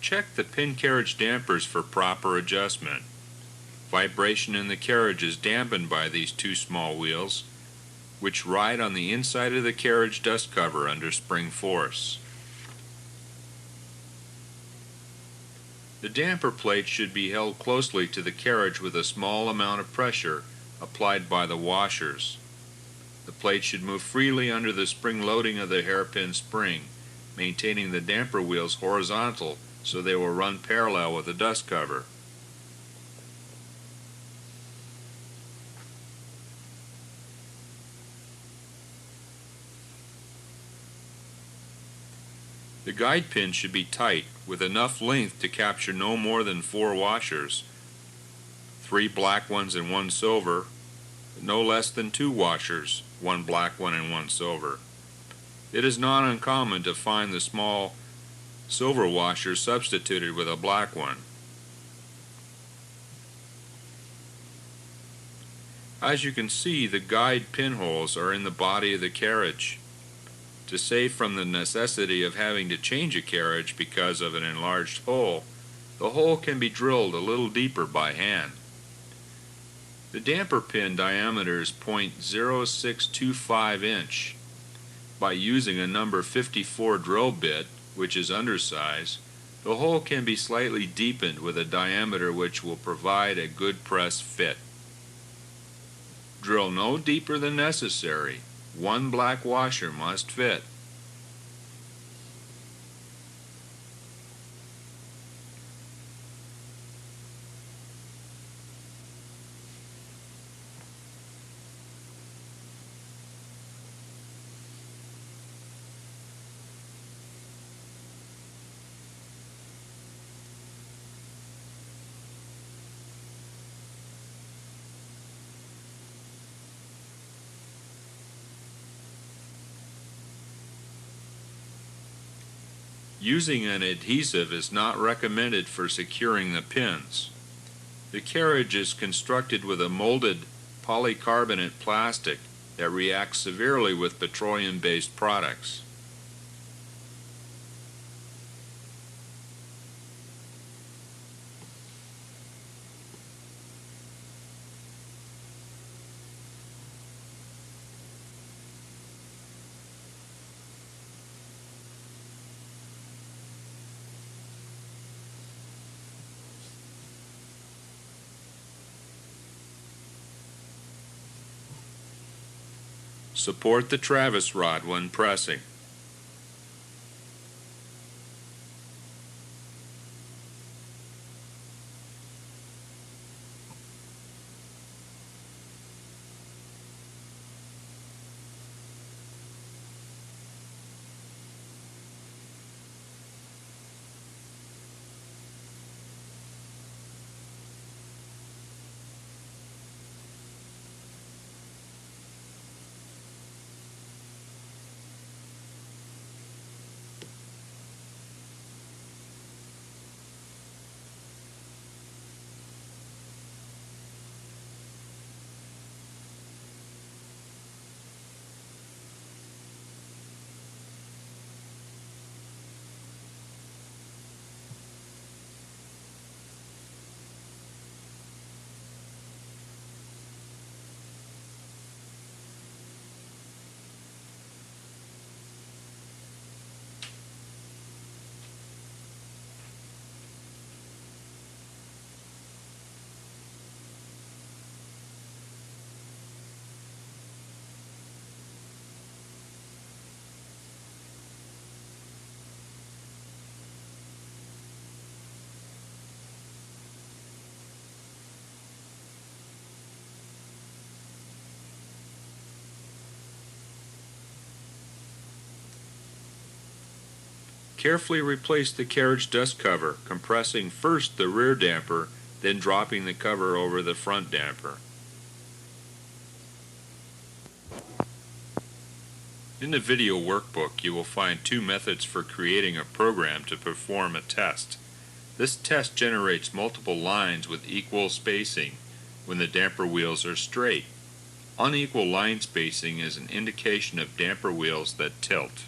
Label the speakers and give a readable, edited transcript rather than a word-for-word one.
Speaker 1: Check the pin carriage dampers for proper adjustment. Vibration in the carriage is dampened by these two small wheels, which ride on the inside of the carriage dust cover under spring force. The damper plate should be held closely to the carriage with a small amount of pressure applied by the washers. The plate should move freely under the spring loading of the hairpin spring, maintaining the damper wheels horizontal so they will run parallel with the dust cover. The guide pin should be tight, with enough length to capture no more than 4 washers, 3 black ones and 1 silver, but no less than 2 washers, 1 black one and 1 silver. It is not uncommon to find the small silver washer substituted with a black one. As you can see, the guide pinholes are in the body of the carriage. To save from the necessity of having to change a carriage because of an enlarged hole, the hole can be drilled a little deeper by hand. The damper pin diameter is 0.0625 inch. By using a number 54 drill bit, which is undersized, the hole can be slightly deepened with a diameter which will provide a good press fit. Drill no deeper than necessary. 1 black washer must fit. Using an adhesive is not recommended for securing the pins. The carriage is constructed with a molded polycarbonate plastic that reacts severely with petroleum-based products. Support the travis rod when pressing. Carefully replace the carriage dust cover, compressing first the rear damper, then dropping the cover over the front damper. In the video workbook, you will find 2 methods for creating a program to perform a test. This test generates multiple lines with equal spacing when the damper wheels are straight. Unequal line spacing is an indication of damper wheels that tilt.